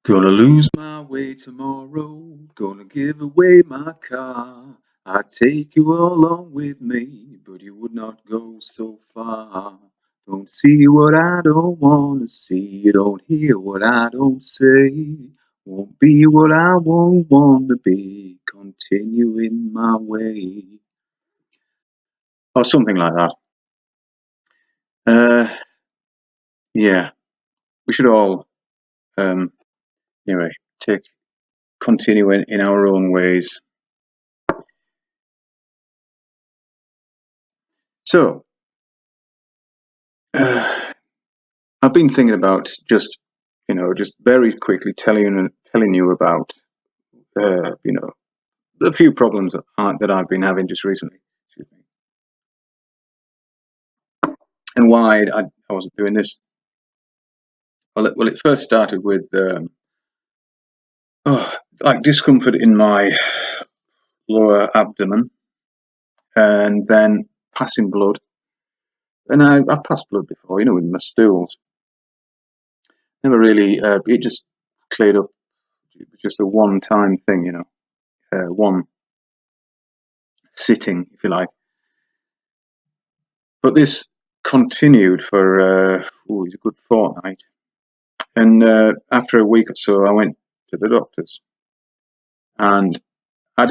Gonna lose my way tomorrow, gonna give away my car. I'd take you along with me, but you would not go so far. Don't see what I don't wanna see, you don't hear what I don't say. Won't be what I won't wanna be, continuing my way. Or something like that. Yeah, we should all, anyway, continue in our own ways. So, I've been thinking about just very quickly telling you about, a few problems that I've been having just recently. Excuse me. And why I wasn't doing this. Well, it first started with like discomfort in my lower abdomen, and then passing blood. And I've passed blood before, with my stools. Never really. It just cleared up. It was just a one-time thing, one sitting, if you like. But this continued for a good fortnight. And after a week or so, I went to the doctors, and I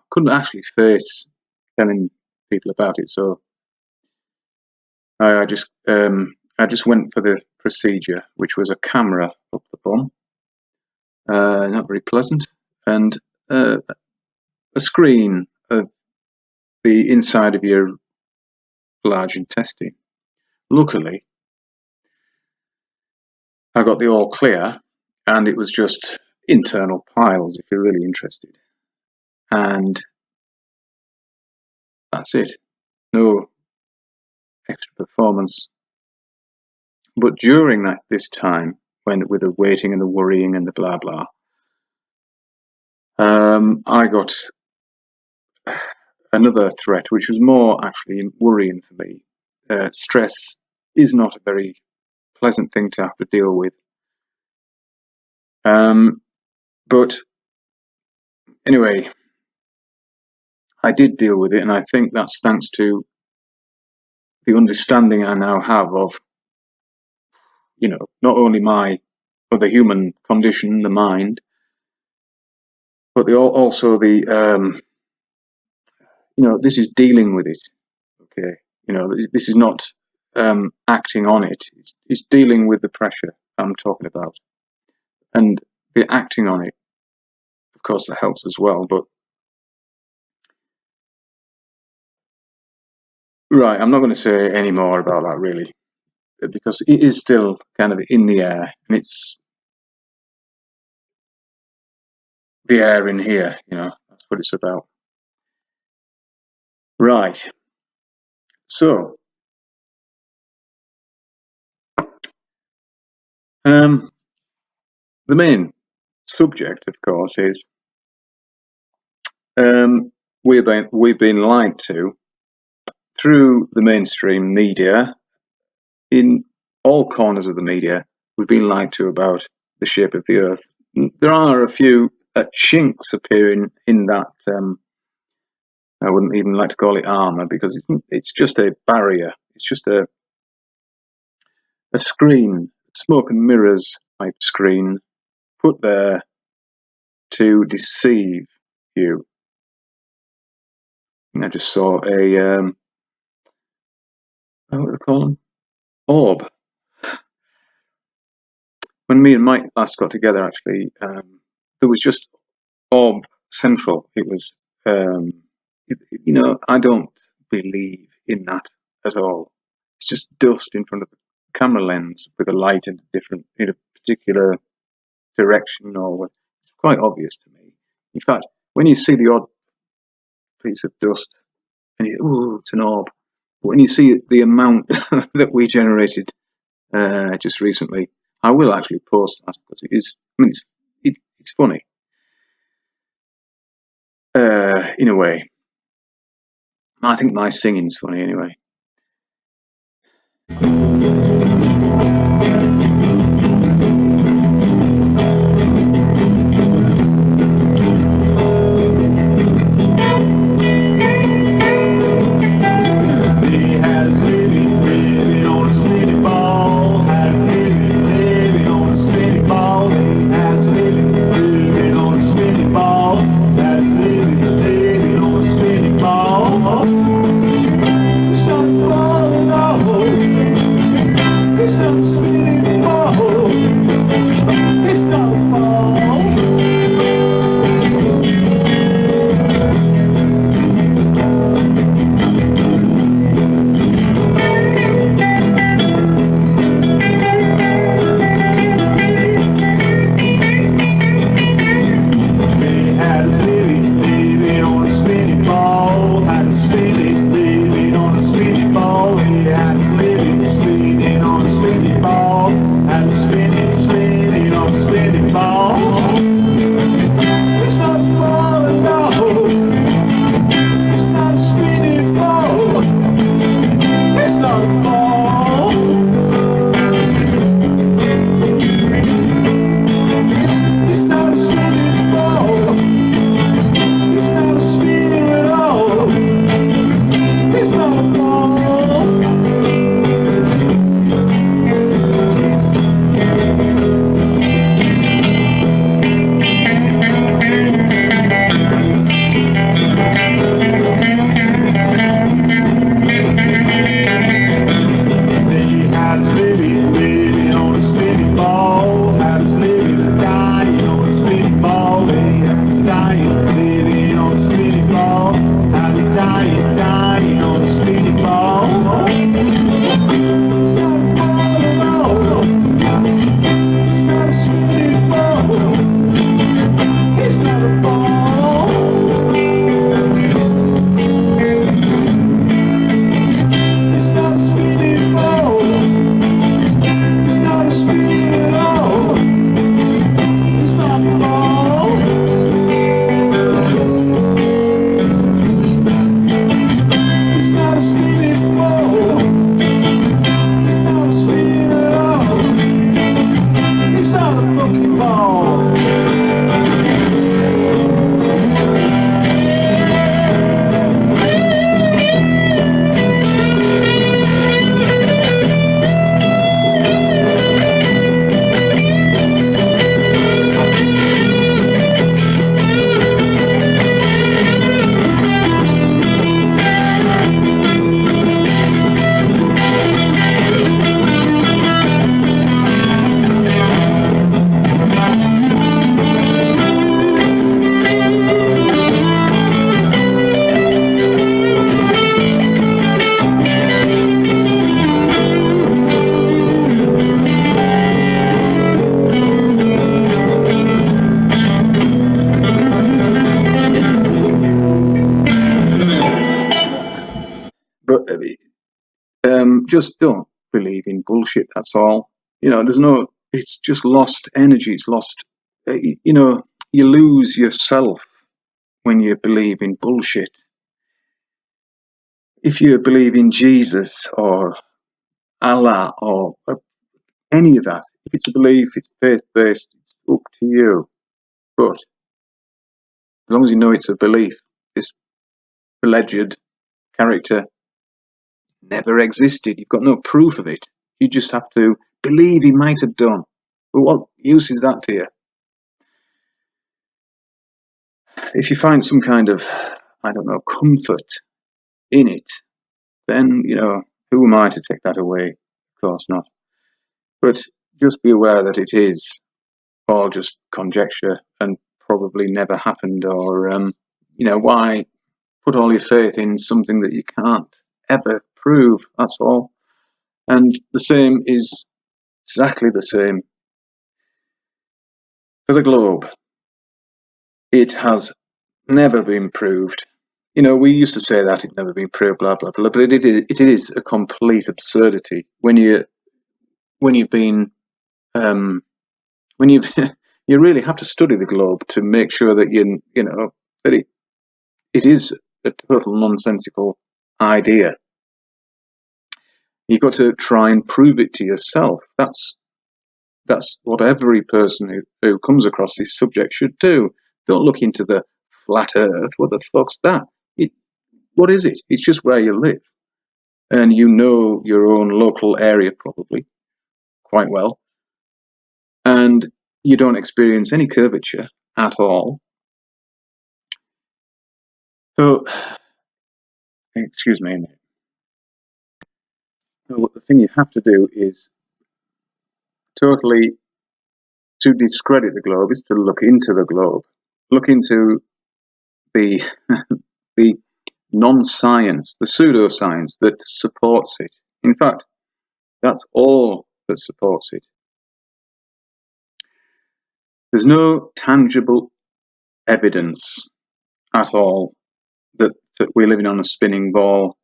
couldn't actually face telling people about it. So I just went for the procedure, which was a camera up the bum, not very pleasant, and a screen of the inside of your large intestine. Luckily, I got the all clear, and it was just internal piles, if you're really interested. And that's it. No extra performance. But during this time, with the waiting and the worrying and the blah blah, I got another threat, which was more actually worrying for me. Stress is not a very pleasant thing to have to deal with. But anyway, I did deal with it, and I think that's thanks to the understanding I now have of, not only the human condition, the mind, but also the, this is dealing with it. Okay, this is not acting on it. It's dealing with the pressure I'm talking about, and the acting on it, of course, that helps as well. But right, I'm not going to say any more about that really, because it is still kind of in the air, and it's the air in here. That's what it's about. Right. So, the main subject, of course, is we've been lied to through the mainstream media. In all corners of the media, we've been lied to about the shape of the Earth. There are a few chinks appearing in that. I wouldn't even like to call it armor, because it's just a barrier. It's just a screen, smoke and mirrors type screen, put there to deceive you. And I just saw a what do they call them? Orb. When me and Mike last got together, actually, there was just orb central. It was, I don't believe in that at all. It's just dust in front of the camera lens with a light in a particular direction, or it's quite obvious to me. In fact, when you see the odd piece of dust, and it's an orb. But when you see the amount that we generated just recently, I will actually post that, because it is. I mean, it's funny in a way. I think my singing's funny anyway. just don't believe in bullshit. That's all. There's no. It's just lost energy. It's lost. You lose yourself when you believe in bullshit. If you believe in Jesus or Allah or any of that, if it's a belief, it's faith-based, it's up to you. But as long as you know it's a belief, this alleged character never existed. You've got no proof of it. You just have to believe he might have done. But what use is that to you? If you find some kind of, I don't know, comfort in it, then, who am I to take that away? Of course not. But just be aware that it is all just conjecture and probably never happened, or, why put all your faith in something that you can't ever prove? That's all. And the same is exactly the same for the globe. It has never been proved. We used to say that it never been proved, blah blah blah, but it is a complete absurdity when you've been when you've you really have to study the globe to make sure that that it is a total nonsensical idea. You've got to try and prove it to yourself. That's what every person who comes across this subject should do. Don't look into the flat earth. What the fuck's that? What is it? It's just where you live. And you know your own local area probably quite well. And you don't experience any curvature at all. So, excuse me a minute. So the thing you have to do is totally, to discredit the globe, is to look into the globe. Look into the the non-science, the pseudoscience that supports it. In fact, that's all that supports it. There's no tangible evidence at all that we're living on a spinning ball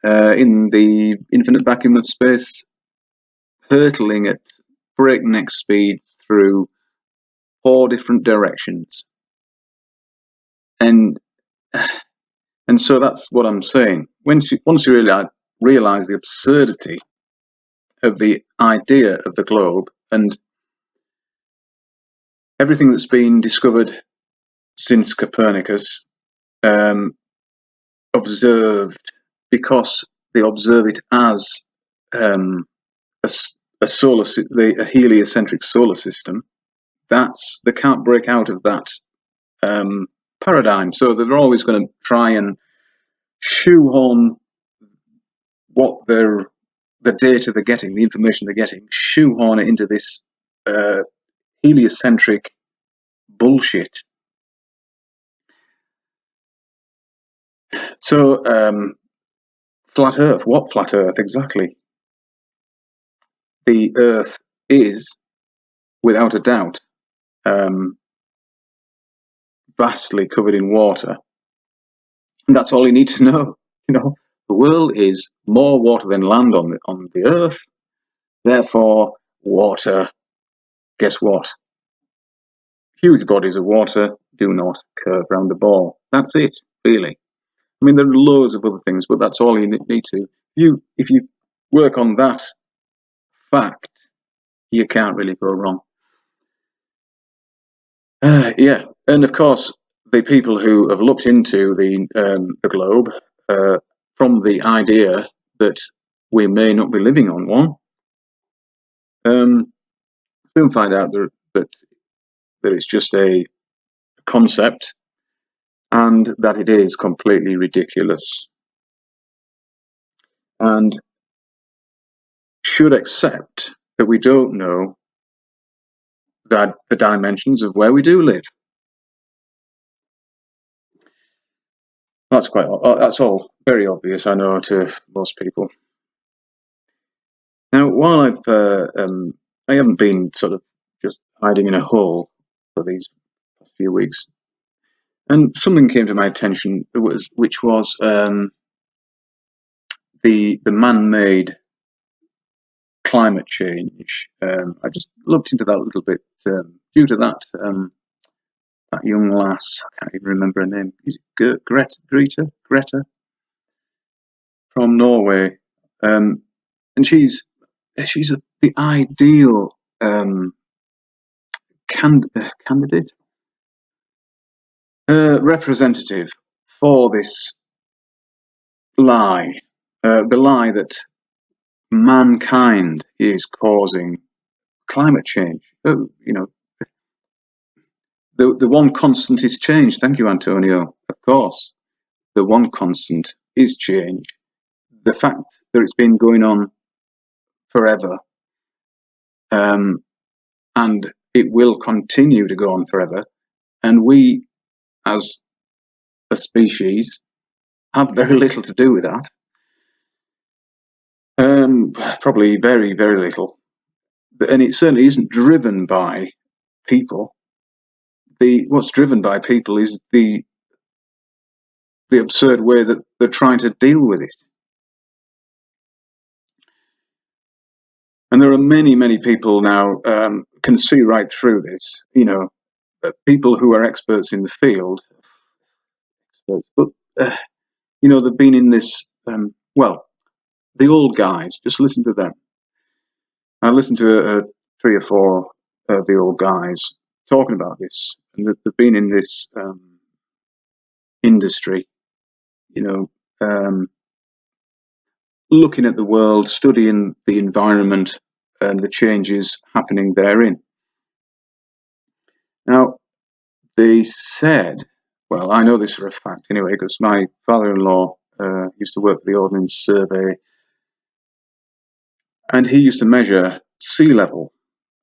in the infinite vacuum of space, hurtling at breakneck speeds through 4 different directions. And so that's what I'm saying. Once you realize the absurdity of the idea of the globe and everything that's been discovered since Copernicus, observed, because they observe it as a heliocentric solar system, they can't break out of that paradigm. So they're always going to try and shoehorn the data they're getting, the information they're getting, shoehorn it into this heliocentric bullshit. So, flat Earth. What flat Earth exactly? The Earth is, without a doubt, vastly covered in water. And that's all you need to know. The world is more water than land on the Earth. Therefore, water, guess what? Huge bodies of water do not curve round the ball. That's it, really. I mean, there are loads of other things, but that's all you need to. If you work on that fact, you can't really go wrong. Yeah, and of course, the people who have looked into the globe from the idea that we may not be living on one, soon find out that it's just a concept and that it is completely ridiculous, and should accept that we don't know that the dimensions of where we do live. That's all very obvious, I know, to most people. Now, while I haven't been sort of just hiding in a hole for these past few weeks, and something came to my attention, which was the man-made climate change. I just looked into that a little bit due to that young lass. I can't even remember her name. Is it Greta from Norway, and she's the ideal candidate, representative for this lie, the lie that mankind is causing climate change. The one constant is change. Thank you, Antonio. Of course, the one constant is change. The fact that it's been going on forever, and it will continue to go on forever, and we, as a species, have very little to do with that. Probably very, very little. And it certainly isn't driven by people. What's driven by people is the absurd way that they're trying to deal with it. And there are many, many people now can see right through this. People who are experts in the field, but they've been in this. The old guys. Just listen to them. I listened to 3 or 4 of the old guys talking about this, and they've been in this industry. Looking at the world, studying the environment and the changes happening therein. Now, they said, well, I know this for a fact anyway, because my father-in-law used to work for the Ordnance Survey, and he used to measure sea level,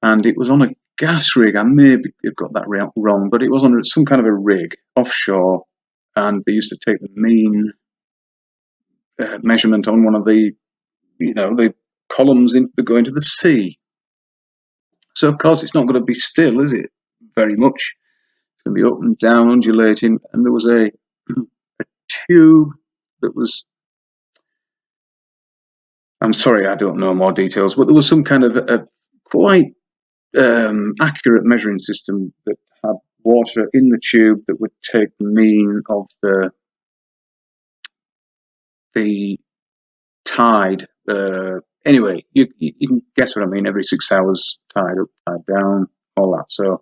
and it was on a gas rig. I may have got that wrong, but it was on some kind of a rig offshore, and they used to take the mean measurement on one of the columns that go into the sea. So, of course, it's not going to be still, is it? Very much. It's going to be up and down, undulating. And there was a tube that was... I'm sorry, I don't know more details, but there was some kind of a quite accurate measuring system that had water in the tube that would take the mean of the tide. Anyway, you can guess what I mean. Every 6 hours, tide up, tide down, all that. So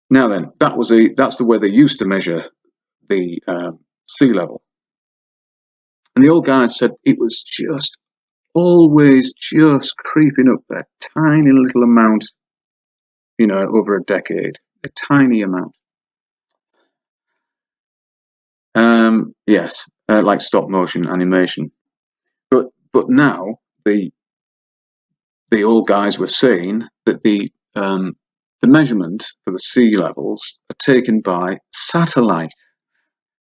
now then, that's the way they used to measure the sea level. And the old guys said it was just always just creeping up a tiny little amount, over a decade, a tiny amount. Yes, like stop motion animation. But now the old guys were saying that the measurement for the sea levels are taken by satellite.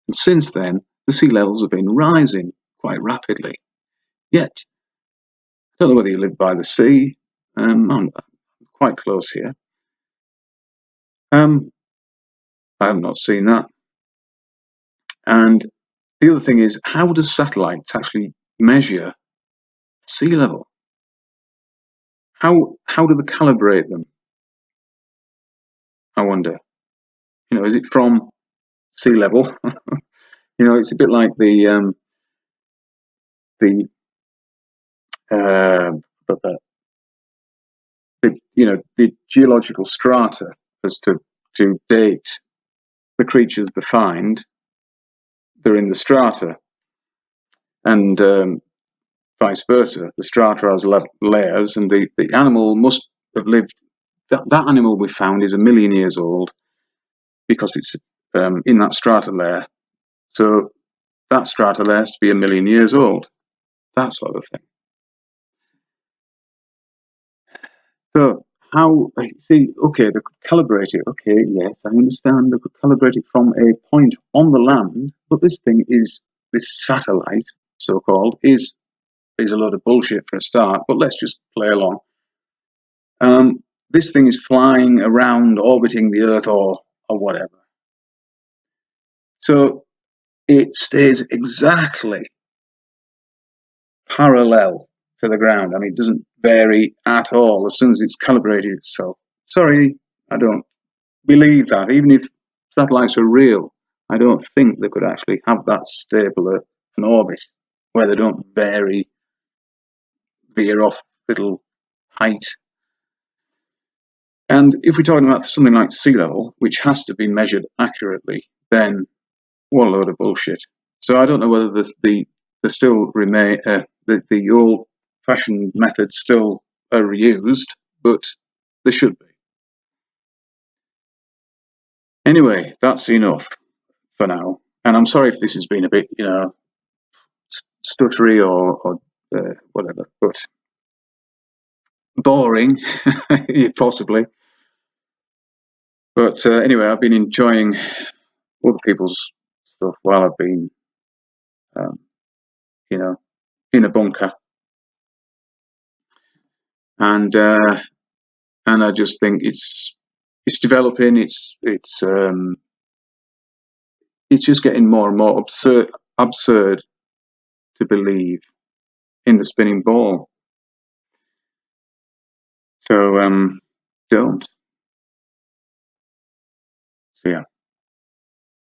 And since then, the sea levels have been rising quite rapidly. Yet, I don't know whether you live by the sea. I'm quite close here. I have not seen that. And the other thing is, how does satellites actually measure sea level? How do they calibrate them? I wonder. Is it from sea level? It's a bit like the geological strata as to date the creatures they find. They're in the strata, and vice versa. The strata has layers, and the animal must have lived. That animal we found is 1 million years old because it's in that strata layer. So that strata layer has to be 1 million years old. That sort of thing. So how, see, okay, they could calibrate it. Okay, yes, I understand they could calibrate it from a point on the land, but this satellite, so-called, is a load of bullshit for a start, but let's just play along. This thing is flying around, orbiting the Earth or whatever. So it stays exactly parallel to the ground. I mean, it doesn't vary at all as soon as it's calibrated itself. Sorry, I don't believe that. Even if satellites are real, I don't think they could actually have that stable an orbit where they don't veer off little height. And if we're talking about something like sea level, which has to be measured accurately, then what a load of bullshit. So I don't know whether the still remain the old-fashioned methods still are used, but they should be. Anyway, that's enough for now. And I'm sorry if this has been a bit, stuttery or whatever, but boring, possibly. But anyway, I've been enjoying other people's stuff while I've been, um, in a bunker, and I just think it's developing. It's just getting more and more absurd to believe in the spinning ball. So don't. So yeah.